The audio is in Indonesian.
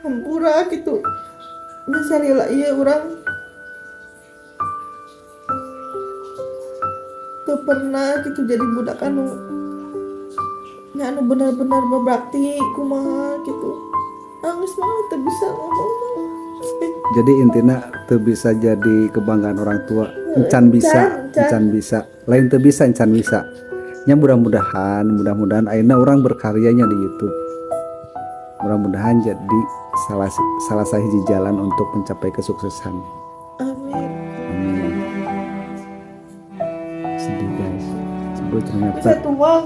hampura gitu misalnya iya orang tuh pernah gitu jadi budak anu benar-benar berbakti kumaha gitu nangis mah teu bisa ngomong mah. Jadi intinya tuh bisa jadi kebanggaan orang tua. Encan bisa lain tuh bisa encan bisa nya mudah-mudahan akhirnya orang berkaryanya di YouTube, mudah-mudahan jadi salah sahiji jalan untuk mencapai kesuksesan. Amin. Amin. Sedih guys, sebut ternyata Bisa tuang.